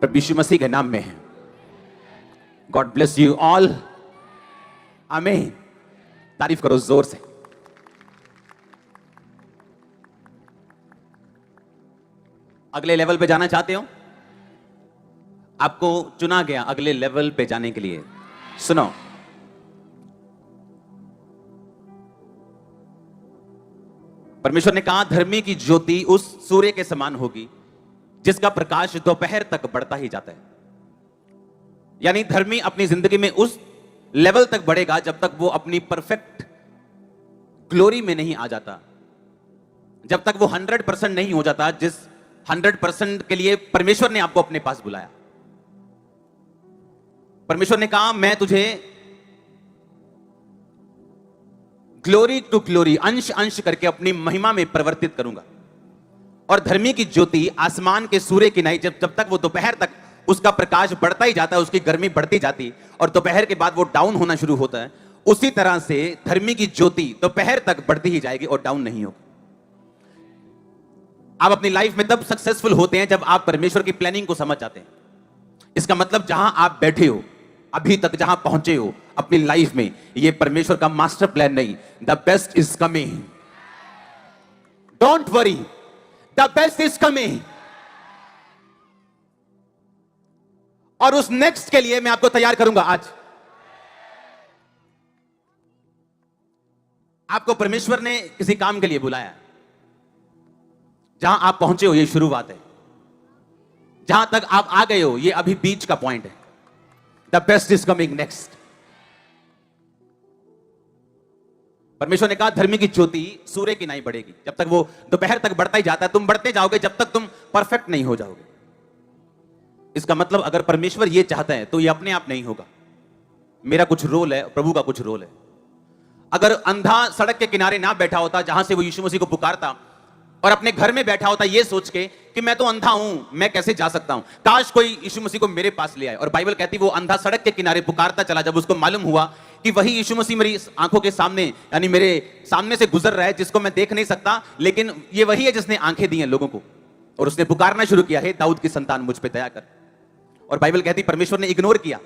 प्रभु यीशु मसीह के नाम में। गॉड ब्लेस यू ऑल, आमीन। तारीफ करो जोर से। अगले लेवल पे जाना चाहते हो? आपको चुना गया अगले लेवल पे जाने के लिए। सुनो, परमेश्वर ने कहा धर्मी की ज्योति उस सूर्य के समान होगी जिसका प्रकाश दोपहर तक बढ़ता ही जाता है। यानी धर्मी अपनी जिंदगी में उस लेवल तक बढ़ेगा जब तक वो अपनी परफेक्ट ग्लोरी में नहीं आ जाता, जब तक वो 100% नहीं हो जाता जिस 100% के लिए परमेश्वर ने आपको अपने पास बुलाया। परमेश्वर ने कहा मैं तुझे ग्लोरी टू ग्लोरी, अंश अंश करके अपनी महिमा में परिवर्तित करूंगा। और धर्मी की ज्योति आसमान के सूर्य की नहीं, जब तक वो दोपहर तक उसका प्रकाश बढ़ता ही जाता है, उसकी गर्मी बढ़ती जाती और दोपहर के बाद वो डाउन होना शुरू होता है, उसी तरह से धर्मी की ज्योति दोपहर तक बढ़ती ही जाएगी और डाउन नहीं होगी। आप अपनी लाइफ में तब सक्सेसफुल होते हैं जब आप परमेश्वर की प्लानिंग को समझ जाते हैं। इसका मतलब जहां आप बैठे हो, अभी तक जहां पहुंचे हो अपनी लाइफ में, ये परमेश्वर का मास्टर प्लान नहीं। The best is coming, don't worry, the best is coming. और उस नेक्स्ट के लिए मैं आपको तैयार करूंगा। आज आपको परमेश्वर ने किसी काम के लिए बुलाया। जहां आप पहुंचे हो ये शुरुआत है, जहां तक आप आ गए हो ये अभी बीच का पॉइंट है। The best is coming next. परमेश्वर ने कहा धर्मी की ज्योति सूर्य की नहीं बढ़ेगी जब तक वो दोपहर तक बढ़ता ही जाता है। तुम बढ़ते जाओगे जब तक तुम परफेक्ट नहीं हो जाओगे। इसका मतलब अगर परमेश्वर ये चाहता है तो ये अपने आप नहीं होगा। मेरा कुछ रोल है, प्रभु का कुछ रोल है। अगर अंधा सड़क के किनारे ना बैठा होता जहां से वो यीशु मसीह को पुकारता, और अपने घर में बैठा होता ये सोच के कि मैं तो अंधा हूं, मैं कैसे जा सकता हूं, काश कोई यीशु मसीह को मेरे पास ले आए। और बाइबल कहती वो अंधा सड़क के किनारे पुकारता चला जब उसको मालूम हुआ कि वही यीशु मसीह मेरी आंखों के सामने, यानी मेरे सामने से गुजर रहा है, जिसको मैं देख नहीं सकता, लेकिन ये वही है जिसने आंखें दी हैं लोगों को। और उसने पुकारना शुरू किया, हे दाऊद की संतान मुझ पे दया कर। और बाइबल कहती परमेश्वर ने इग्नोर किया।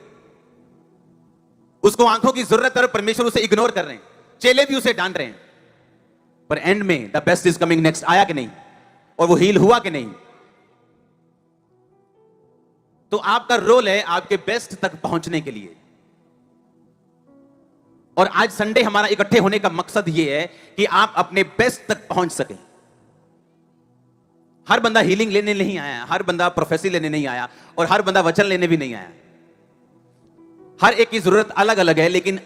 उसको आंखों की जरूरत है और परमेश्वर उसे इग्नोर कर रहे हैं, चेले भी उसे डांट रहे हैं। पर एंड में the best is coming next आया कि नहीं? और वो हील हुआ कि नहीं? तो आपका रोल है आपके बेस्ट तक पहुंचने के लिए। और आज संडे हमारा इकट्ठे होने का मकसद यह है कि आप अपने बेस्ट तक पहुंच सकें। हर बंदा हीलिंग लेने नहीं आया, हर बंदा प्रोफेसी लेने नहीं आया, और हर बंदा वचन लेने भी नहीं आया। हर एक की जरूरत अलग अलग है, लेकिन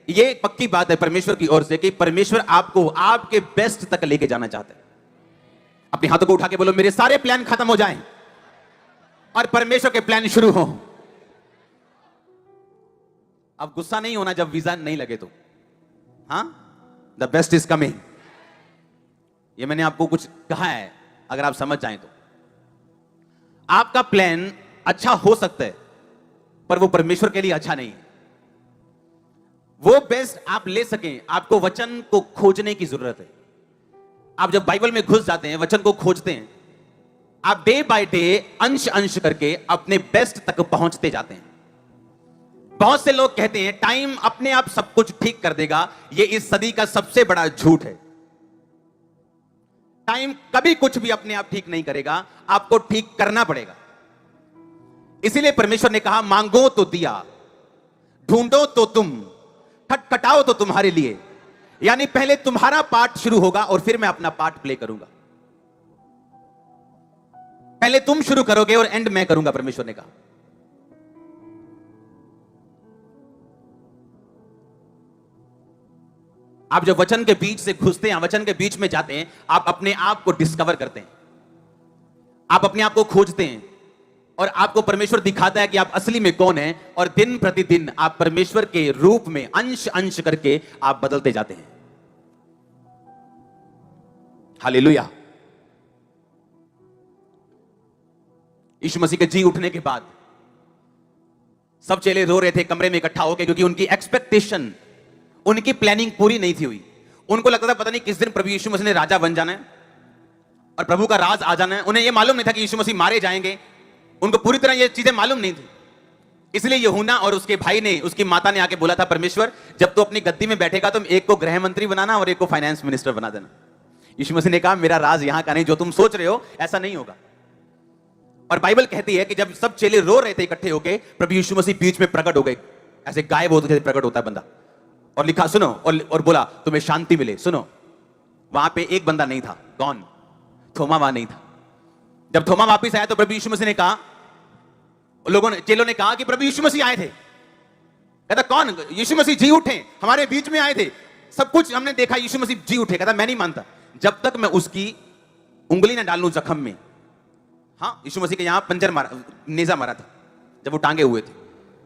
ये पक्की बात है परमेश्वर की ओर से कि परमेश्वर आपको आपके बेस्ट तक लेके जाना चाहता है। अपने हाथों को उठा के बोलो मेरे सारे प्लान खत्म हो जाएं और परमेश्वर के प्लान शुरू हो। अब गुस्सा नहीं होना जब वीजा नहीं लगे तो। हाँ, द बेस्ट इज कमिंग। ये मैंने आपको कुछ कहा है, अगर आप समझ जाएं तो। आपका प्लान अच्छा हो सकता है पर वो परमेश्वर के लिए अच्छा नहीं है। वो बेस्ट आप ले सकें, आपको वचन को खोजने की जरूरत है। आप जब बाइबल में घुस जाते हैं, वचन को खोजते हैं, आप डे बाय डे अंश अंश करके अपने बेस्ट तक पहुंचते जाते हैं। बहुत से लोग कहते हैं टाइम अपने आप सब कुछ ठीक कर देगा। ये इस सदी का सबसे बड़ा झूठ है। टाइम कभी कुछ भी अपने आप ठीक नहीं करेगा, आपको ठीक करना पड़ेगा। इसीलिए परमेश्वर ने कहा मांगो तो दिया, ढूंढो तो तुम, खटखटाओ तो तुम्हारे लिए। यानी पहले तुम्हारा पार्ट शुरू होगा और फिर मैं अपना पार्ट प्ले करूंगा। पहले तुम शुरू करोगे और एंड मैं करूंगा, परमेश्वर ने कहा। आप जब वचन के बीच से घुसते हैं, वचन के बीच में जाते हैं, आप अपने आप को डिस्कवर करते हैं, आप अपने आप को खोजते हैं और आपको परमेश्वर दिखाता है कि आप असली में कौन हैं। और दिन प्रतिदिन आप परमेश्वर के रूप में अंश अंश करके आप बदलते जाते हैं। हालेलुया। यीशु मसीह के जी उठने के बाद सब चेले रो रहे थे कमरे में इकट्ठा होकर, क्योंकि उनकी एक्सपेक्टेशन, उनकी प्लानिंग पूरी नहीं थी हुई। उनको लगता था पता नहीं किस दिन प्रभु यीशु मसीह ने राजा बन जाना है और प्रभु का राज आ जाना है। उन्हें यह मालूम नहीं था कि यीशु मसीह मारे जाएंगे, उनको पूरी तरह ये चीजें मालूम नहीं थी। इसलिए यूहन्ना और उसके भाई ने, उसकी माता ने आके बोला था, परमेश्वर जब तू अपनी गद्दी में बैठेगा तुम एक को गृह मंत्री बनाना और एक को फाइनेंस मिनिस्टर बना देना। यीशु मसीह ने कहा मेरा राज यहां का नहीं, जो तुम सोच रहे हो ऐसा नहीं होगा। और बाइबल कहती है कि जब सब चेले रो रहे थे इकट्ठे होके, प्रभु यीशु मसीह बीच में प्रकट हो गए, ऐसे गायब होते थे, प्रकट होता है बंदा, और लिखा सुनो, और बोला तुम्हें शांति मिले। सुनो, वहां पे एक बंदा नहीं था, कौन? थोमा वहां नहीं था। जब थोमा वापिस आया तो प्रभु यीशु मसीह ने कहा, लोगों ने, चेलों ने कहा कि प्रभु यीशु मसीह आए थे। कहता कौन? यीशु मसीह जी उठे, हमारे बीच में आए थे, सब कुछ हमने देखा, यीशु मसीह जी उठे। कहता मैं नहीं मानता जब तक मैं उसकी उंगली ना डाल लूं जख्म में। हाँ, यीशु मसीह के यहां पंजर मारा, नेजा मारा था जब वो टांगे हुए थे।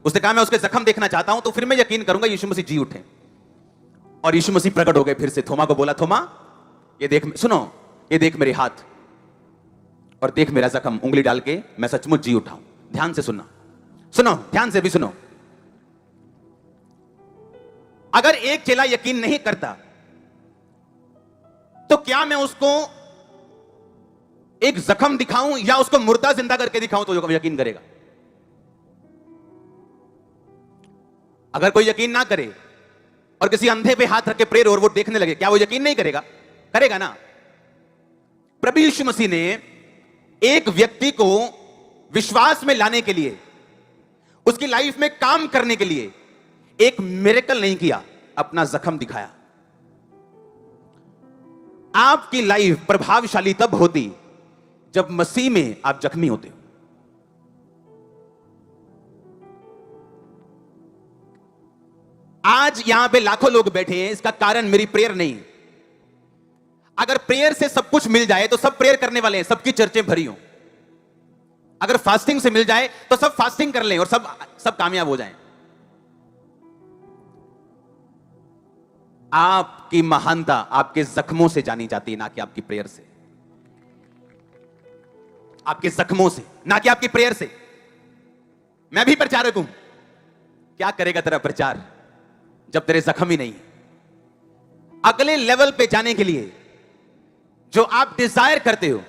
उसने कहा मैं उसके जख्म देखना चाहता हूं, तो फिर मैं यकीन करूंगा यीशु मसीह जी उठे। और यीशु मसीह प्रकट हो गए फिर से। थोमा को बोला, थोमा ये देख, सुनो, ये देख मेरे हाथ और देख मेरा जख्म, उंगली डाल के मैं सचमुच जी उठाऊं। ध्यान से सुनना, सुनो, ध्यान से भी सुनो। अगर एक चेला यकीन नहीं करता तो क्या मैं उसको एक जख्म दिखाऊं या उसको मुर्दा जिंदा करके दिखाऊं तो यकीन करेगा? अगर कोई यकीन ना करे और किसी अंधे पे हाथ रख के प्रेयर और वो देखने लगे, क्या वो यकीन नहीं करेगा? करेगा ना। प्रभु यीशु मसीह ने एक व्यक्ति को विश्वास में लाने के लिए, उसकी लाइफ में काम करने के लिए एक मिरेकल नहीं किया, अपना जख्म दिखाया। आपकी लाइफ प्रभावशाली तब होती जब मसीह में आप जख्मी होते हो। आज यहां पे लाखों लोग बैठे हैं, इसका कारण मेरी प्रेयर नहीं। अगर प्रेयर से सब कुछ मिल जाए तो सब प्रेयर करने वाले हैं, सबकी चर्चें भरी हो। अगर फास्टिंग से मिल जाए तो सब फास्टिंग कर लें और सब कामयाब हो जाएं। आपकी महानता आपके जख्मों से जानी जाती है, ना कि आपकी प्रेयर से। आपके जख्मों से, ना कि आपकी प्रेयर से। मैं भी प्रचारक हूं, क्या करेगा तेरा प्रचार जब तेरे जख्म ही नहीं? अगले लेवल पे जाने के लिए जो आप डिजायर करते हो,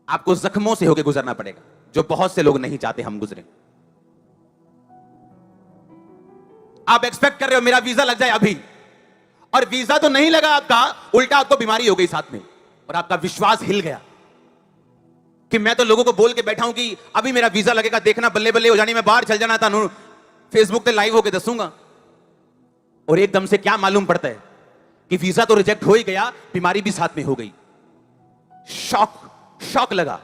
आपको जख्मों से होकर गुजरना पड़ेगा, जो बहुत से लोग नहीं चाहते हम गुजरे। आप एक्सपेक्ट कर रहे हो मेरा वीजा लग जाए अभी, और वीजा तो नहीं लगा आपका, उल्टा आपको बीमारी हो गई साथ में, और आपका विश्वास हिल गया कि मैं तो लोगों को बोल के बैठा हूं कि अभी मेरा वीजा लगेगा, देखना बल्ले बल्ले हो जानी, मैं बाहर चल जाना था, फेसबुक पे लाइव होके दसूंगा। और एकदम से क्या मालूम पड़ता है कि वीजा तो रिजेक्ट हो ही गया, बीमारी भी साथ में हो गई। शॉक लगा।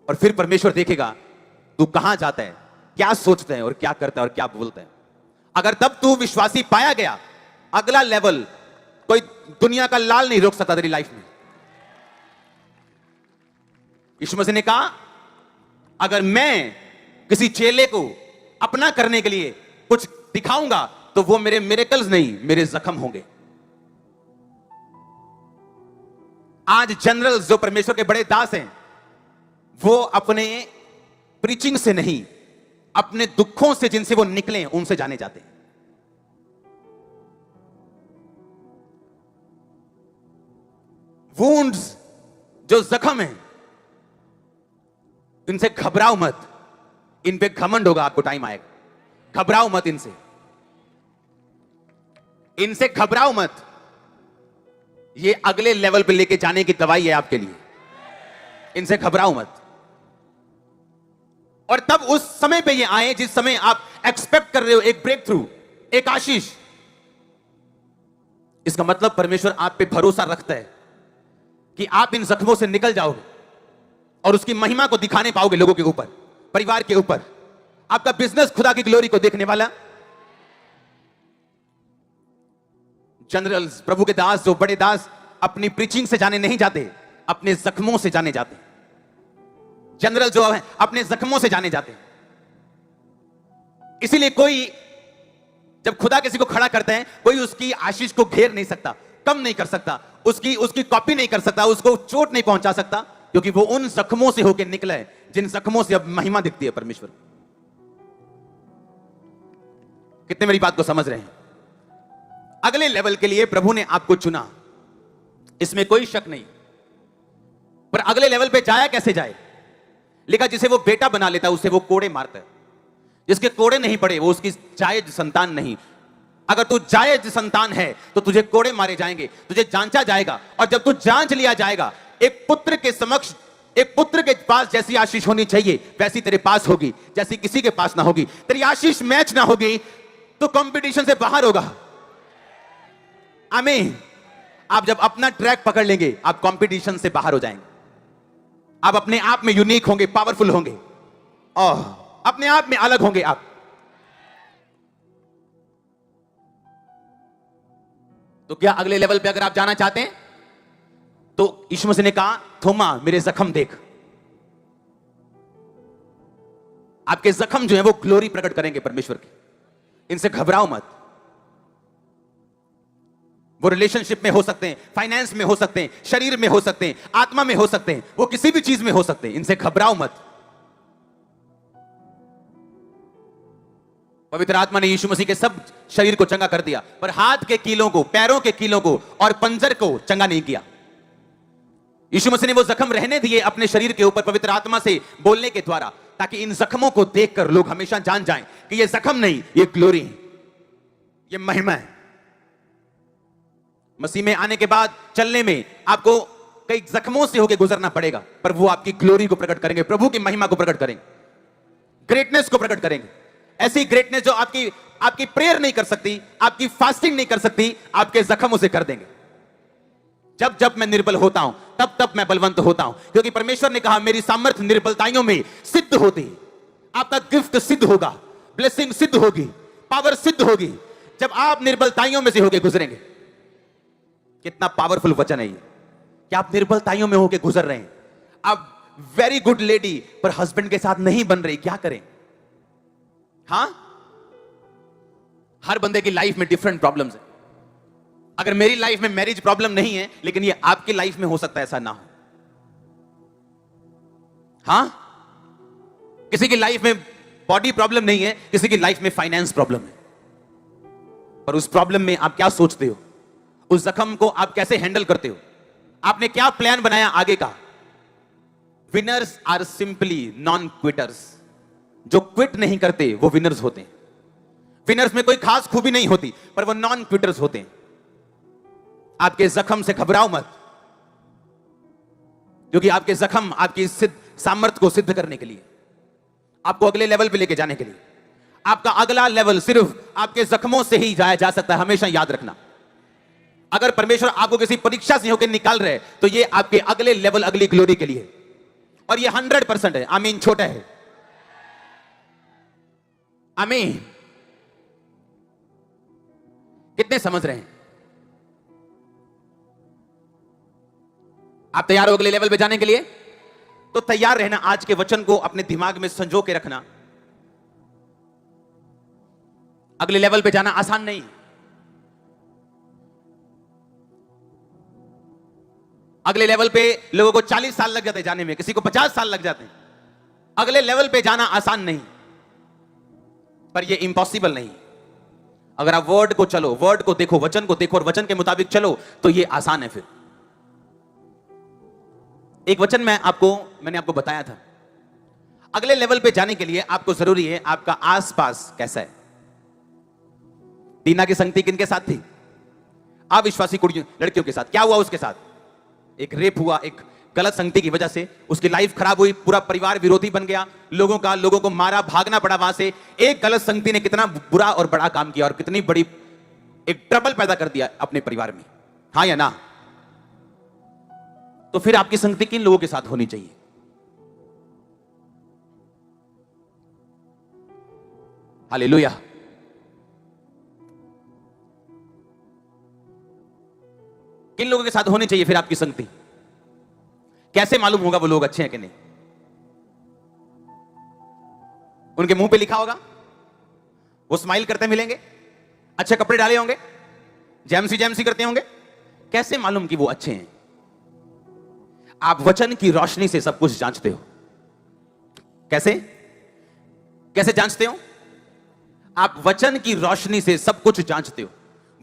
और फिर परमेश्वर देखेगा तू कहां जाता है, क्या सोचता है और क्या करता है और क्या बोलता है। अगर तब तू विश्वासी पाया गया, अगला लेवल कोई दुनिया का लाल नहीं रोक सकता तेरी लाइफ में। यीशु मसीह ने कहा अगर मैं किसी चेले को अपना करने के लिए कुछ दिखाऊंगा तो वो मेरे मिरेकल्स नहीं, मेरे जख्म होंगे। आज जनरल्स जो परमेश्वर के बड़े दास हैं, वो अपने प्रीचिंग से नहीं, अपने दुखों से जिनसे वो निकले उनसे जाने जाते हैं। वुंड्स जो जख्म है, इनसे घबराओ मत, इन पे घमंड होगा, आपको टाइम आएगा। घबराओ मत इनसे घबराओ मत। ये अगले लेवल पे लेके जाने की दवाई है आपके लिए। इनसे घबराओ मत। और तब उस समय पे ये आए जिस समय आप एक्सपेक्ट कर रहे हो एक ब्रेक थ्रू, एक आशीष। इसका मतलब परमेश्वर आप पे भरोसा रखता है कि आप इन जख्मों से निकल जाओगे और उसकी महिमा को दिखाने पाओगे लोगों के ऊपर, परिवार के ऊपर। आपका बिजनेस खुदा की ग्लोरी को देखने वाला। जनरल्स, प्रभु के दास, जो बड़े दास, अपनी प्रीचिंग से जाने नहीं जाते, अपने जख्मों से जाने जाते। जनरल जो है अपने जख्मों से जाने जाते। इसीलिए कोई जब खुदा किसी को खड़ा करते हैं, कोई उसकी आशीष को घेर नहीं सकता, कम नहीं कर सकता, उसकी कॉपी नहीं कर सकता, उसको चोट नहीं पहुंचा सकता, क्योंकि वो उन जख्मों से होकर निकला है जिन जख्मों से अब महिमा दिखती है परमेश्वर। कितने मेरी बात को समझ रहे हैं? अगले लेवल के लिए प्रभु ने आपको चुना, इसमें कोई शक नहीं। पर अगले लेवल पे जाया कैसे जाए? लेकिन जिसे वो बेटा बना लेता है उसे वो कोड़े मारता है। जिसके कोड़े नहीं पड़े वो उसकी जायज संतान नहीं। अगर तू जायज संतान है तो तुझे कोड़े मारे जाएंगे, तुझे जांचा जाएगा, और जब तू जांच लिया जाएगा, एक पुत्र के समक्ष, एक पुत्र के पास जैसी आशीष होनी चाहिए वैसी तेरे पास होगी, जैसी किसी के पास ना होगी। तेरी आशीष मैच ना होगी तो कंपटीशन से बाहर होगा। आमीन। आप जब अपना ट्रैक पकड़ लेंगे आप कंपटीशन से बाहर हो जाएंगे। आप अपने आप में यूनिक होंगे, पावरफुल होंगे और अपने आप में अलग होंगे आप। तो क्या अगले लेवल पे अगर आप जाना चाहते हैं तो यीशु मसीह ने कहा, थोमा मेरे जख्म देख। आपके जख्म जो है वो ग्लोरी प्रकट करेंगे परमेश्वर की। इनसे घबराओ मत। वो रिलेशनशिप में हो सकते हैं, फाइनेंस में हो सकते हैं, शरीर में हो सकते हैं, आत्मा में हो सकते हैं, वो किसी भी चीज में हो सकते हैं। इनसे घबराओ मत। पवित्र आत्मा ने यीशु मसीह के सब शरीर को चंगा कर दिया, पर हाथ के कीलों को, पैरों के कीलों को और पंजर को चंगा नहीं किया। यीशु मसीह ने वो जख्म रहने दिए अपने शरीर के ऊपर पवित्र आत्मा से बोलने के द्वारा, ताकि इन जख्मों को देखकर लोग हमेशा जान जाएं कि ये जख्म नहीं, ये ग्लोरी है, ये महिमा है। मसीह में आने के बाद चलने में आपको कई जख्मों से होकर गुजरना पड़ेगा, पर वो आपकी ग्लोरी को प्रकट करेंगे, प्रभु की महिमा को प्रकट करेंगे, ग्रेटनेस को प्रकट करेंगे। ऐसी ग्रेटनेस जो आपकी प्रेयर नहीं कर सकती, आपकी फास्टिंग नहीं कर सकती, आपके जख्म उसे कर देंगे। जब जब मैं निर्बल होता हूं तब तब मैं बलवंत होता हूं, क्योंकि परमेश्वर ने कहा मेरी सामर्थ्य निर्बलताइयों में सिद्ध होती है। आपका गिफ्ट सिद्ध होगा, ब्लेसिंग सिद्ध होगी, पावर सिद्ध होगी जब आप निर्बलताइयों में से होके गुजरेंगे। कितना पावरफुल वचन है ये कि आप निर्बलताइयों में होके गुजर रहे हैं। आप वेरी गुड लेडी पर हस्बैंड के साथ नहीं बन रही, क्या करें? हां, हर बंदे की लाइफ में डिफरेंट प्रॉब्लम्स है। अगर मेरी लाइफ में मैरिज प्रॉब्लम नहीं है, लेकिन ये आपकी लाइफ में हो सकता है ऐसा ना हो। हां, किसी की लाइफ में बॉडी प्रॉब्लम नहीं है, किसी की लाइफ में फाइनेंस प्रॉब्लम है, पर उस प्रॉब्लम में आप क्या सोचते हो, उस जख्म को आप कैसे हैंडल करते हो, आपने क्या प्लान बनाया आगे का? Winners are simply non quitters. जो क्विट नहीं करते वो विनर्स होते हैं। विनर्स में कोई खास खूबी नहीं होती, पर वो नॉन क्विटर्स होते हैं। आपके जख्म से घबराओ मत, क्योंकि आपके जख्म आपकी सामर्थ्य को सिद्ध करने के लिए, आपको अगले लेवल पे लेके जाने के लिए, आपका अगला लेवल सिर्फ आपके जख्मों से ही जाया जा सकता है। हमेशा याद रखना, अगर परमेश्वर आपको किसी परीक्षा से होकर निकाल रहे तो ये आपके अगले लेवल, अगली ग्लोरी के लिए, और ये 100% है। आमीन। छोटा है। आमीन। कितने समझ रहे हैं? आप तैयार हो अगले लेवल पे जाने के लिए? तो तैयार रहना। आज के वचन को अपने दिमाग में संजो के रखना। अगले लेवल पे जाना आसान नहीं। अगले लेवल पे लोगों को 40 साल लग जाते जाने में, किसी को 50 साल लग जाते हैं। अगले लेवल पे जाना आसान नहीं, पर यह इंपॉसिबल नहीं। अगर आप वर्ड को चलो, वर्ड को देखो, वचन को देखो और वचन के मुताबिक चलो तो यह आसान है। फिर एक वचन मैंने आपको बताया था, अगले लेवल पे जाने के लिए आपको जरूरी है आपका आसपास कैसा है। दीना की संगति किनके साथ थी? अविश्वासी कुड़ियों, लड़कियों के साथ। क्या हुआ उसके साथ? एक रेप हुआ, एक गलत संगति की वजह से उसकी लाइफ खराब हुई, पूरा परिवार विरोधी बन गया, लोगों को मारा, भागना पड़ा वहां से। एक गलत संगति ने कितना बुरा और बड़ा काम किया और कितनी बड़ी एक ट्रबल पैदा कर दिया अपने परिवार में। हाँ या ना? तो फिर आपकी संगति किन लोगों के साथ होनी चाहिए? हालेलुया। किन लोगों के साथ होनी चाहिए फिर आपकी संगति? कैसे मालूम होगा वो लोग अच्छे हैं कि नहीं? उनके मुंह पे लिखा होगा, वो स्माइल करते मिलेंगे, अच्छे कपड़े डाले होंगे, जैमसी करते होंगे। कैसे मालूम कि वो अच्छे हैं? आप वचन की रोशनी से सब कुछ जांचते हो। कैसे जांचते हो? आप वचन की रोशनी से सब कुछ जांचते हो।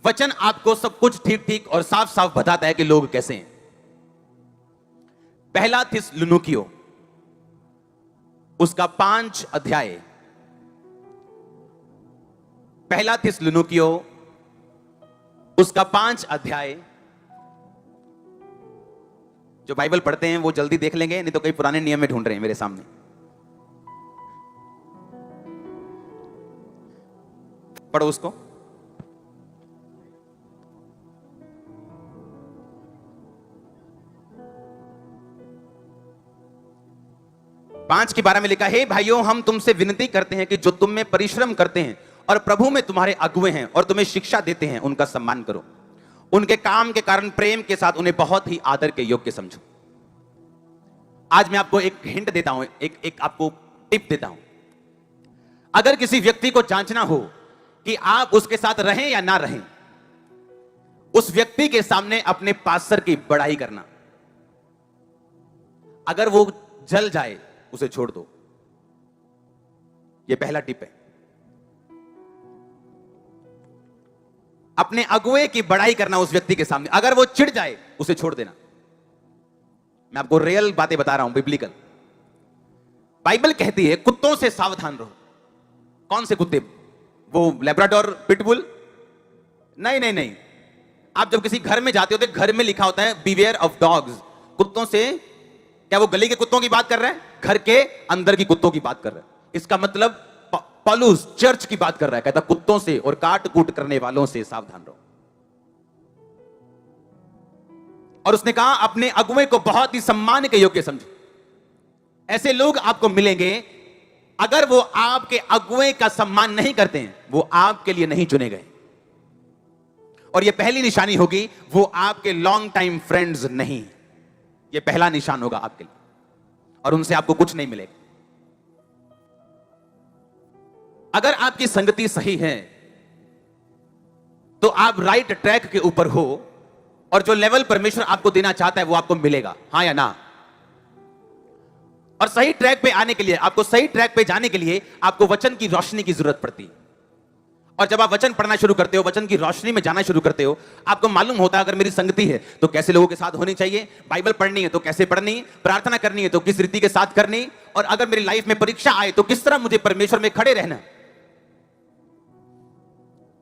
वचन आपको सब कुछ ठीक ठीक और साफ साफ बताता है कि लोग कैसे हैं। पहला थिस्सलुनीकियों उसका 5 अध्याय, पहला थिस्सलुनीकियों उसका 5 अध्याय। जो बाइबल पढ़ते हैं वो जल्दी देख लेंगे, नहीं तो कई पुराने नियम में ढूंढ रहे हैं मेरे सामने। पढ़ो उसको। पांच के 12 में लिखा है, भाइयों हम तुमसे विनती करते हैं कि जो तुम में परिश्रम करते हैं और प्रभु में तुम्हारे अगुए हैं और तुम्हें शिक्षा देते हैं, उनका सम्मान करो। उनके काम के कारण प्रेम के साथ उन्हें बहुत ही आदर के योग्य समझो। आज मैं आपको एक हिंट देता हूं, एक आपको टिप देता हूं। अगर किसी व्यक्ति को जांचना हो कि आप उसके साथ रहें या ना रहें, उस व्यक्ति के सामने अपने पास्टर की बड़ाई करना। अगर वो जल जाए उसे छोड़ दो। यह पहला टिप है। अपने अगुए की बड़ाई करना उस व्यक्ति के सामने। अगर वो चिढ़ जाए उसे छोड़ देना। मैं आपको रियल बातें बता रहा हूं, बिब्लिकल। बाइबल कहती है कुत्तों से सावधान रहो। कौन से कुत्ते? वो लेब्राडोर पिटबुल? नहीं नहीं नहीं। आप जब किसी घर में जाते हो तो घर में लिखा होता है बीवेयर ऑफ डॉग्स। कुत्तों से, क्या वो गली के कुत्तों की बात कर रहा है? घर के अंदर की कुत्तों की बात कर रहा है। इसका मतलब पौलुस चर्च की बात कर रहा है। कहता कुत्तों से और काट कूट करने वालों से सावधान रहो। और उसने कहा अपने अगुए को बहुत ही सम्मान के योग्य समझो। ऐसे लोग आपको मिलेंगे, अगर वो आपके अगुए का सम्मान नहीं करते हैं, वो आपके लिए नहीं चुने गए। और यह पहली निशानी होगी, वो आपके लॉन्ग टाइम फ्रेंड्स नहीं। यह पहला निशान होगा आपके लिए, और उनसे आपको कुछ नहीं मिलेगा। अगर आपकी संगति सही है तो आप राइट ट्रैक के ऊपर हो, और जो लेवल परमेश्वर आपको देना चाहता है वो आपको मिलेगा। हां या ना? और सही ट्रैक पे आने के लिए, आपको सही ट्रैक पे जाने के लिए आपको वचन की रोशनी की जरूरत पड़ती है। और जब आप वचन पढ़ना शुरू करते हो, वचन की रोशनी में जाना शुरू करते हो, आपको मालूम होता है अगर मेरी संगति है तो कैसे लोगों के साथ होनी चाहिए, बाइबल पढ़नी है तो कैसे पढ़नी, प्रार्थना करनी है तो किस रीति के साथ करनी, और अगर मेरी लाइफ में परीक्षा आए तो किस तरह मुझे परमेश्वर में खड़े रहना।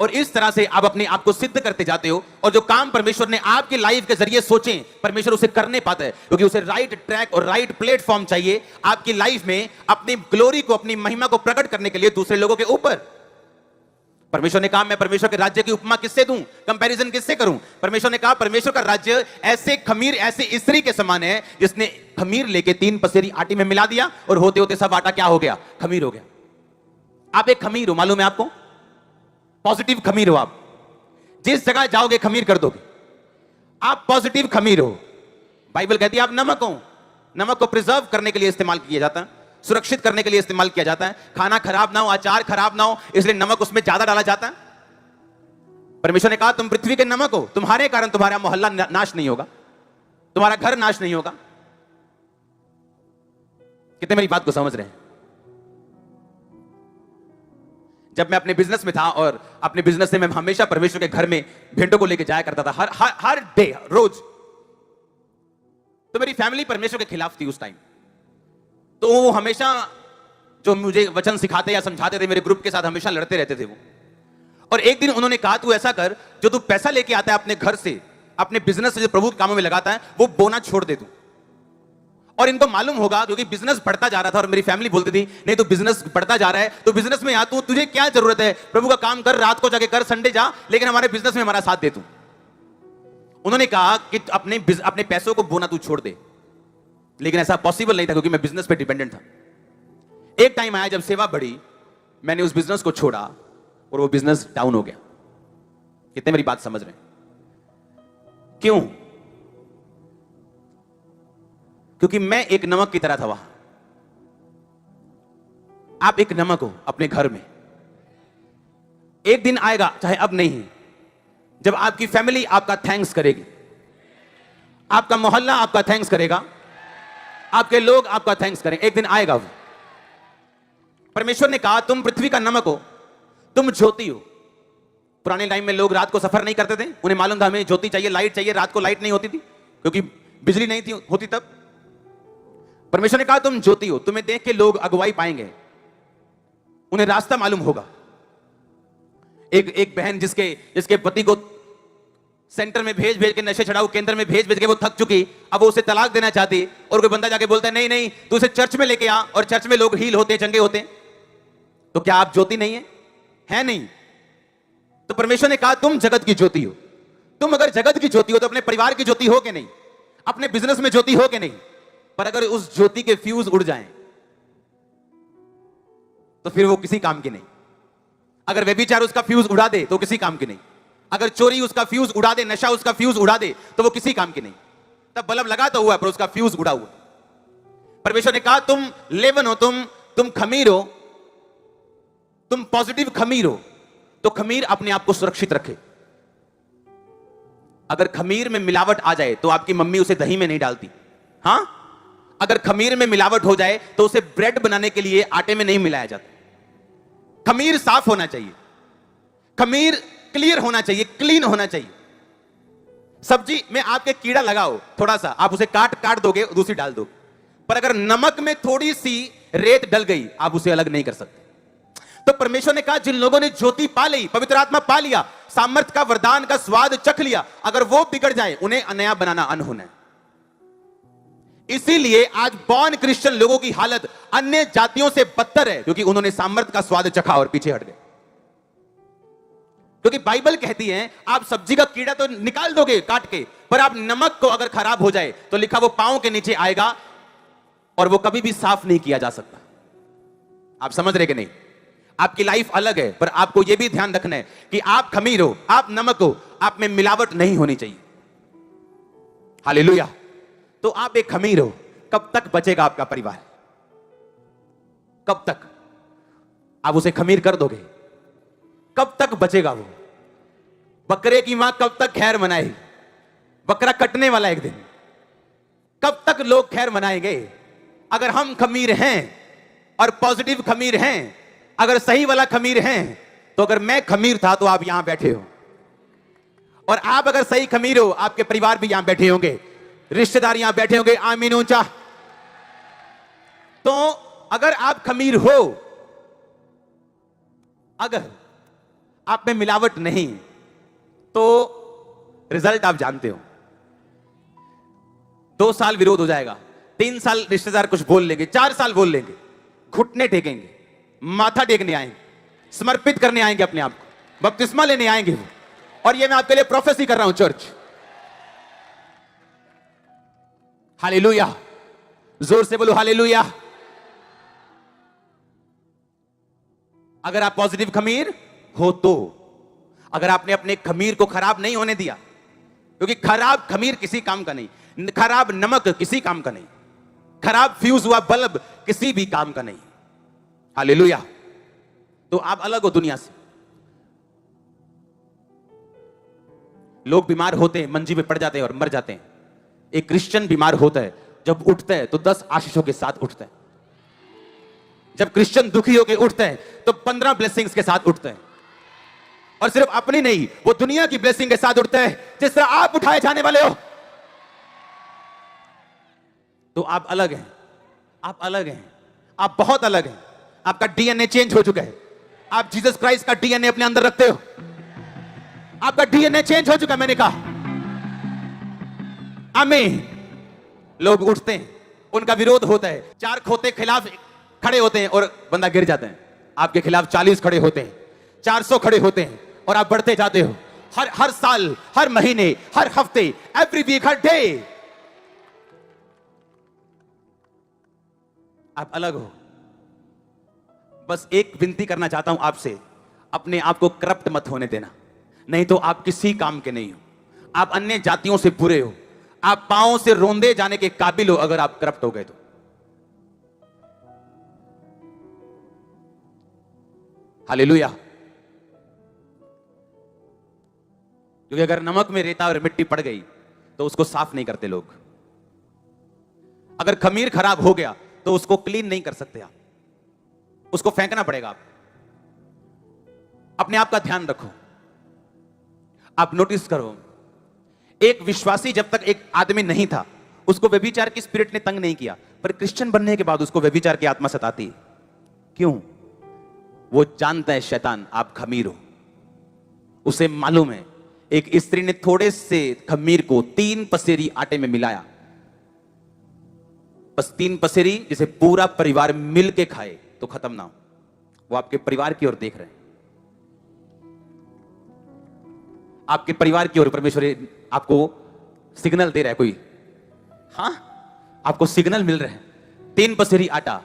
और इस तरह से आप अपने आप को सिद्ध करते जाते हो, और जो काम परमेश्वर ने आपकी लाइफ के जरिए सोचे, परमेश्वर उसे करने पाता है, क्योंकि उसे राइट ट्रैक और राइट प्लेटफॉर्म चाहिए आपकी लाइफ में अपनी ग्लोरी को, अपनी महिमा को प्रकट करने के लिए दूसरे लोगों के ऊपर। परमेश्वर ने कहा मैं परमेश्वर के राज्य की उपमा किससे दूं, कंपैरिजन किससे करूं? परमेश्वर ने कहा परमेश्वर का राज्य ऐसे खमीर, ऐसे स्त्री के समान है जिसने खमीर लेके 3 पसेरी आटे में मिला दिया, और होते होते सब आटा क्या हो गया? खमीर हो गया। आप एक खमीर हो, मालूम है आपको? पॉजिटिव खमीर हो। आप जिस जगह जाओगे खमीर कर दोगे। आप पॉजिटिव खमीर हो। बाइबल कहती है आप नमक हो। नमक को प्रिजर्व करने के लिए इस्तेमाल किया जाता है, सुरक्षित करने के लिए इस्तेमाल किया जाता है। खाना खराब ना हो, अचार खराब ना हो, इसलिए नमक उसमें ज्यादा डाला जाता है। परमेश्वर ने कहा तुम पृथ्वी के नमक हो, तुम्हारे कारण तुम्हारा मोहल्ला नाश नहीं होगा, तुम्हारा घर नाश नहीं होगा। कितने मेरी बात को समझ रहे हैं? जब मैं अपने बिजनेस में था, और अपने बिजनेस से मैं हमेशा परमेश्वर के घर में भेंटों को लेकर जाया करता था, हर डे, रोज। तो मेरी फैमिली परमेश्वर के खिलाफ थी उस टाइम। तो वो हमेशा जो मुझे वचन सिखाते या समझाते थे, मेरे ग्रुप के साथ हमेशा लड़ते रहते थे वो। और एक दिन उन्होंने कहा तू ऐसा कर, जो तू पैसा लेके आता है अपने घर से, अपने बिजनेस से जो प्रभु के कामों में लगाता है, वो बोना छोड़ दे तू। और इनको मालूम होगा, क्योंकि बिजनेस बढ़ता जा रहा था, और मेरी फैमिली बोलती थी नहीं तो बिजनेस बढ़ता जा रहा है तो बिजनेस में आ तू, तुझे क्या जरूरत है, प्रभु का काम कर, रात को जाके कर, संडे जा, लेकिन हमारे बिजनेस में हमारा साथ दे तू। उन्होंने कहा कि अपने पैसों को बोना तू छोड़ दे, लेकिन ऐसा पॉसिबल नहीं था क्योंकि मैं बिजनेस पे डिपेंडेंट था। एक टाइम आया जब सेवा बढ़ी, मैंने उस बिजनेस को छोड़ा और वो बिजनेस डाउन हो गया। कितने मेरी बात समझ रहे हैं? क्यों? क्योंकि मैं एक नमक की तरह था वहां। आप एक नमक हो अपने घर में। एक दिन आएगा, चाहे अब नहीं, जब आपकी फैमिली आपका थैंक्स करेगी, आपका मोहल्ला आपका थैंक्स करेगा, आपके लोग आपका थैंक्स करेंगे। एक दिन आएगा वो। परमेश्वर ने कहा तुम पृथ्वी का नमक हो, तुम ज्योति हो। पुराने टाइम में लोग रात को सफर नहीं करते थे, उन्हें मालूम था हमें ज्योति चाहिए, लाइट चाहिए। रात को लाइट नहीं होती थी क्योंकि बिजली नहीं थी होती तब। परमेश्वर ने कहा तुम ज्योति हो, तुम्हें देख के लोग अगुवाई पाएंगे, उन्हें रास्ता मालूम होगा। एक बहन जिसके पति को सेंटर में भेज भेज के, नशे छुड़ाऊ केंद्र में भेज भेज के वो थक चुकी, अब वो उसे तलाक देना चाहती, और कोई बंदा जाके बोलता है नहीं नहीं तू उसे चर्च में लेके आ, और चर्च में लोग हील होते, चंगे होते। तो क्या आप ज्योति नहीं है नहीं? तो परमेश्वर ने कहा तुम जगत की ज्योति हो। तुम अगर जगत की ज्योति हो तो अपने परिवार की ज्योति हो कि नहीं? अपने बिजनेस में ज्योति हो कि नहीं? पर अगर उस ज्योति के फ्यूज उड़ जाएं तो फिर वो किसी काम की नहीं। अगर व्यभिचार उसका फ्यूज उड़ा दे तो किसी काम की नहीं। अगर चोरी उसका फ्यूज उड़ा दे, नशा उसका फ्यूज उड़ा दे तो वो किसी काम की नहीं। तब बल्ब लगा तो हुआ पर उसका फ्यूज उड़ा हुआ। परमेश्वर ने कहा तुम लेवन हो, तुम खमीर हो, तुम पॉजिटिव खमीर हो। तो खमीर अपने आप को सुरक्षित रखे। अगर खमीर में मिलावट आ जाए तो आपकी मम्मी उसे दही में नहीं डालती। हां, अगर खमीर में मिलावट हो जाए तो उसे ब्रेड बनाने के लिए आटे में नहीं मिलाया जाता। खमीर साफ होना चाहिए, खमीर क्लियर होना चाहिए, क्लीन होना चाहिए। सब्जी में आपके कीड़ा लगाओ थोड़ा सा, आप उसे काट दोगे, दूसरी डाल दोगे, पर अगर नमक में थोड़ी सी रेत डल गई आप उसे अलग नहीं कर सकते। तो परमेश्वर ने कहा जिन लोगों ने ज्योति पा ली, पवित्र आत्मा पा लिया, सामर्थ का, वरदान का स्वाद चख लिया, अगर वो बिगड़ जाए उन्हें नया बनाना अनहोना है। इसीलिए आज बॉर्न क्रिश्चियन लोगों की हालत अन्य जातियों से बदतर है, क्योंकि उन्होंने सामर्थ का स्वाद चखा और पीछे हट गए। क्योंकि बाइबल कहती है आप सब्जी का कीड़ा तो निकाल दोगे काट के, पर आप नमक को अगर खराब हो जाए तो लिखा वो पांव के नीचे आएगा और वो कभी भी साफ नहीं किया जा सकता। आप समझ रहे कि नहीं? आपकी लाइफ अलग है, पर आपको यह भी ध्यान रखना है कि आप खमीर हो, आप नमक हो, आप में मिलावट नहीं होनी चाहिए। हालेलुया। तो आप एक खमीर हो। कब तक बचेगा आपका परिवार? कब तक आप उसे खमीर कर दोगे? कब तक बचेगा वो? बकरे की मां कब तक खैर मनाएगी? बकरा कटने वाला एक दिन। कब तक लोग खैर मनाएंगे? अगर हम खमीर हैं और पॉजिटिव खमीर हैं, अगर सही वाला खमीर हैं, तो अगर मैं खमीर था तो आप यहां बैठे हो, और आप अगर सही खमीर हो आपके परिवार भी यहां बैठे होंगे, रिश्तेदार यहां बैठे होंगे। आमीन ऊंचा। तो अगर आप खमीर हो, अगर आप में मिलावट नहीं, तो रिजल्ट आप जानते हो। 2 साल विरोध हो जाएगा, 3 साल रिश्तेदार कुछ बोल लेंगे, 4 साल बोल लेंगे, घुटने टेकेंगे, माथा टेकने आएंगे, समर्पित करने आएंगे अपने आप को, बपतिस्मा लेने आएंगे वो। और ये मैं आपके लिए प्रोफेसी कर रहा हूं चर्च। हालेलुया। जोर से बोलो हालेलुया। अगर आप पॉजिटिव खमीर हो तो, अगर आपने अपने खमीर को खराब नहीं होने दिया, क्योंकि खराब खमीर किसी काम का नहीं, खराब नमक किसी काम का नहीं, खराब फ्यूज हुआ बल्ब किसी भी काम का नहीं। हालेलुया। तो आप अलग हो दुनिया से। लोग बीमार होते हैं, मंजी पे पड़ जाते हैं और मर जाते हैं। एक क्रिश्चियन बीमार होता है, जब उठता है तो 10 आशीषों के साथ उठता है। जब क्रिश्चियन दुखी होकर उठता है तो 15 ब्लेसिंग्स के साथ उठता है, और सिर्फ अपनी नहीं, वो दुनिया की ब्लेसिंग के साथ उठता है, जिस तरह आप उठाए जाने वाले हो। तो आप अलग हैं, आप अलग हैं, आप बहुत अलग हैं। आपका डीएनए चेंज हो चुका है। आप जीसस क्राइस्ट का डीएनए अपने अंदर रखते हो। आपका डीएनए चेंज हो चुका है, मैंने कहा। आमीन। लोग उठते हैं, उनका विरोध होता है, 4 खोते खिलाफ खड़े होते हैं और बंदा गिर जाता है। आपके खिलाफ 40 खड़े होते हैं, 400 खड़े होते हैं, और आप बढ़ते जाते हो। हर साल, हर महीने, हर हफ्ते, एवरी वीक, हर डे आप अलग हो। बस एक विनती करना चाहता हूं आपसे, अपने आप को करप्ट मत होने देना, नहीं तो आप किसी काम के नहीं हो। आप अन्य जातियों से बुरे हो, आप पांवों से रोंदे जाने के काबिल हो अगर आप करप्ट हो गए तो। हालेलुया। क्योंकि अगर नमक में रेता और मिट्टी पड़ गई तो उसको साफ नहीं करते लोग। अगर खमीर खराब हो गया तो उसको क्लीन नहीं कर सकते आप, उसको फेंकना पड़ेगा। आप अपने आप का ध्यान रखो। आप नोटिस करो, एक विश्वासी जब तक एक आदमी नहीं था, उसको व्यभिचार की स्पिरिट ने तंग नहीं किया, पर क्रिश्चियन बनने के बाद उसको व्यभिचार की आत्मा सताती है। क्यों? वो जानता है शैतान आप खमीर हो। उसे मालूम है एक स्त्री ने थोड़े से खमीर को 3 पसेरी आटे में मिलाया, बस 3 पसेरी जिसे पूरा परिवार मिल के खाए तो खत्म ना हो। वो आपके परिवार की ओर देख रहे हैं, आपके परिवार की ओर परमेश्वर आपको सिग्नल दे रहा है कोई। हां, आपको सिग्नल मिल रहा है। 3 पसेरी आटा,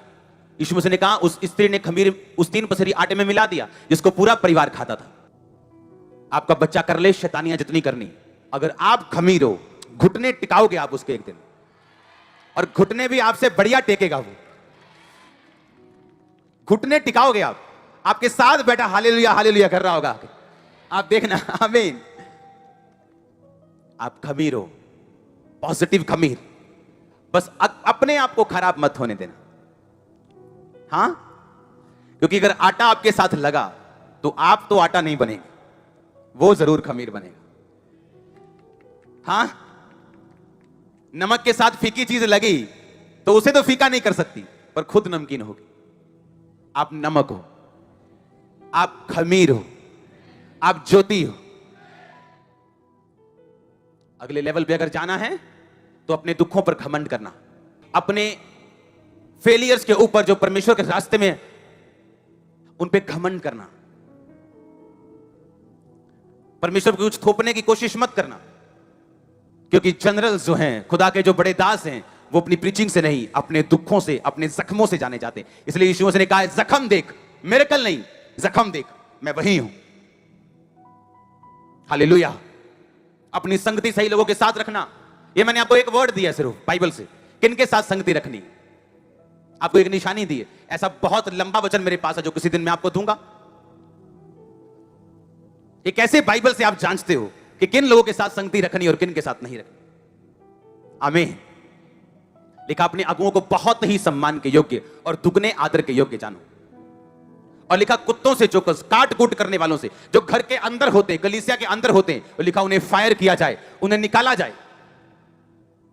यीशु मसीह ने कहा उस स्त्री ने खमीर उस 3 पसेरी आटे में मिला दिया जिसको पूरा परिवार खाता था। आपका बच्चा कर ले शैतानियां जितनी करनी, अगर आप खमीर हो, घुटने टिकाओगे आप उसके एक दिन, और घुटने भी आपसे बढ़िया टेकेगा। वो घुटने टिकाओगे आप, आपके साथ बैठा हालेलुया हालेलुया कर रहा होगा, आप देखना। आमीन। आप खमीर हो, पॉजिटिव खमीर। बस अपने आप को खराब मत होने देना। हां, क्योंकि अगर आटा आपके साथ लगा तो आप तो आटा नहीं बनेंगे, वो जरूर खमीर बनेगा। हां, नमक के साथ फीकी चीज लगी तो उसे तो फीका नहीं कर सकती, पर खुद नमकीन होगी। आप नमक हो, आप खमीर हो, आप ज्योति हो। अगले लेवल पे अगर जाना है तो अपने दुखों पर घमंड करना, अपने फेलियर्स के ऊपर जो परमेश्वर के रास्ते में उन पे घमंड करना। परमेश्वर को कुछ थोपने की कोशिश मत करना, क्योंकि जनरल्स जो हैं, खुदा के जो बड़े दास हैं, वो अपनी प्रीचिंग से नहीं, अपने दुखों से, अपने जख्मों से जाने जाते हैं। इसलिए यीशु मसीह ने कहा जख्म देख, मिरेकल नहीं, जख्म देख, मैं वही हूं। हालेलुया। अपनी संगति सही लोगों के साथ रखना। ये मैंने आपको एक वर्ड दिया सिर्फ बाइबल से, किनके साथ संगति रखनी, आपको एक निशानी दी है। ऐसा बहुत लंबा वचन मेरे पास है जो किसी दिन मैं आपको दूंगा। ये कैसे बाइबल से आप जांचते हो कि किन लोगों के साथ संगति रखनी और किन के साथ नहीं रखनी। आमीन। लिखा अपने अगुओं को बहुत ही सम्मान के योग्य और दुगने आदर के योग्य जानो। और लिखा कुत्तों से चौकस, काट कूट करने वालों से, जो घर के अंदर होते हैं, कलीसिया के अंदर होते हैं, और लिखा उन्हें फायर किया जाए, उन्हें निकाला जाए,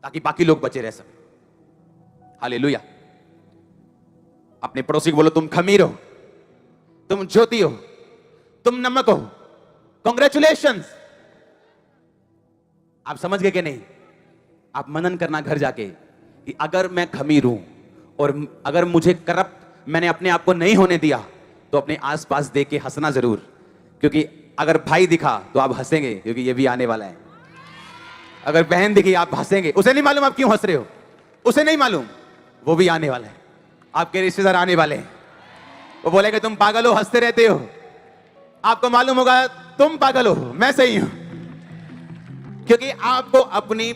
ताकि बाकी लोग बचे रह सके। हालेलुया। अपने पड़ोसी को बोलो तुम खमीर हो, तुम ज्योति हो, तुम नमक हो। कांग्रेचुलेशंस। आप समझ गए कि नहीं? आप मनन करना घर जाके कि अगर मैं खमीर हूं और अगर मुझे करप्ट मैंने अपने आप को नहीं होने दिया, तो अपने आसपास देख के हंसना जरूर, क्योंकि अगर भाई दिखा तो आप हंसेंगे, क्योंकि ये भी आने वाला है। अगर बहन दिखी आप हंसेंगे। उसे नहीं मालूम आप क्यों हंस रहे हो, उसे नहीं मालूम, वो भी आने वाला है। आपके रिश्तेदार आने वाले हैं, वो बोलेंगे तुम पागल हो, हंसते रहते हो। आपको मालूम होगा तुम पागल हो, मैं सही हूं, क्योंकि आपको अपनी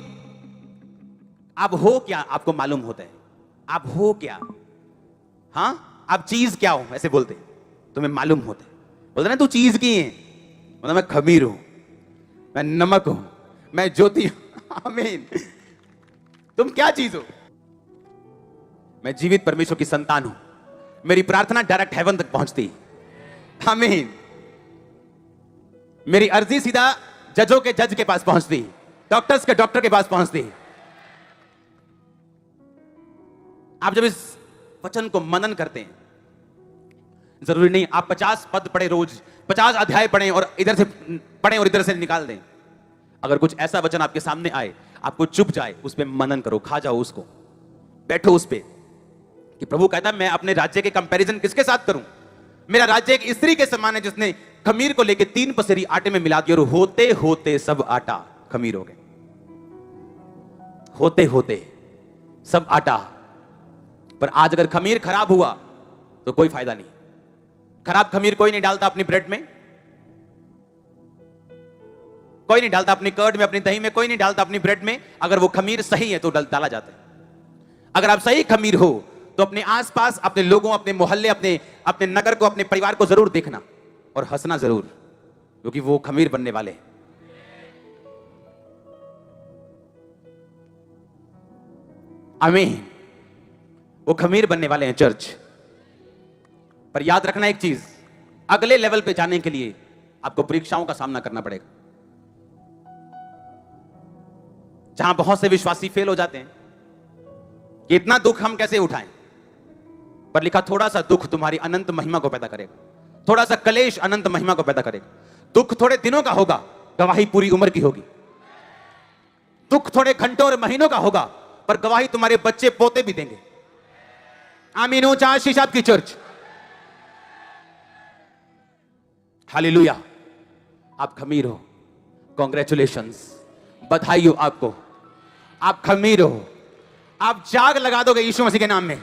आप हो क्या आपको मालूम होता है। आप हो क्या, हां, आप चीज क्या हो, ऐसे बोलते तुम्हें मालूम होता है। बोलते ना तू चीज की है, मतलब मैं खमीर हूं, मैं नमक हूं, मैं ज्योति हूं। आमीन। तुम क्या चीज हो? मैं जीवित परमेश्वर की संतान हूं। मेरी प्रार्थना डायरेक्ट हेवन तक पहुंचती। आमीन। मेरी अर्जी सीधा जजों के जज के पास पहुंचती, डॉक्टर्स के डॉक्टर के पास पहुंचती। आप जब इस वचन को मनन करते हैं, जरूरी नहीं आप 50 पद पढ़े, रोज 50 अध्याय पढ़ें और इधर से पढ़ें और इधर से निकाल दें। अगर कुछ ऐसा वचन आपके सामने आए, आपको चुप जाए, उस पर मनन करो, खा जाओ उसको, बैठो उस पे कि प्रभु कहता है मैं अपने राज्य के कंपैरिजन किसके साथ करूं। मेरा राज्य एक स्त्री के समान है जिसने खमीर को लेकर 3 पसेरी आटे में मिला दिया और होते होते सब आटा खमीर हो गए। होते होते सब आटा। पर आज अगर खमीर खराब हुआ तो कोई फायदा नहीं। खराब खमीर कोई नहीं डालता अपनी ब्रेड में, कोई नहीं डालता अपनी कर्ड में, अपनी दही में, कोई नहीं डालता अपनी ब्रेड में। अगर वो खमीर सही है तो डाला जाता है। अगर आप सही खमीर हो तो अपने आसपास, अपने लोगों, अपने मोहल्ले, अपने नगर को, अपने परिवार को जरूर देखना और हंसना जरूर, क्योंकि वो खमीर बनने वाले हैं। आमीन। वो खमीर बनने वाले हैं चर्च। पर याद रखना एक चीज, अगले लेवल पे जाने के लिए आपको परीक्षाओं का सामना करना पड़ेगा। जहां बहुत से विश्वासी फेल हो जाते हैं, कि इतना दुख हम कैसे उठाएं, पर लिखा थोड़ा सा दुख तुम्हारी अनंत महिमा को पैदा करेगा, थोड़ा सा कलेश अनंत महिमा को पैदा करेगा। दुख थोड़े दिनों का होगा, गवाही पूरी उम्र की होगी। दुख थोड़े घंटों और महीनों का होगा, पर गवाही तुम्हारे बच्चे पोते भी देंगे। आमीन। ऊंचा आशीष आपकी चर्च। हालेलुया। आप खमीर हो, कॉन्ग्रेचुलेशंस, बधाई हो आपको। आप खमीर हो, आप जाग लगा दोगे यीशु मसीह के नाम में।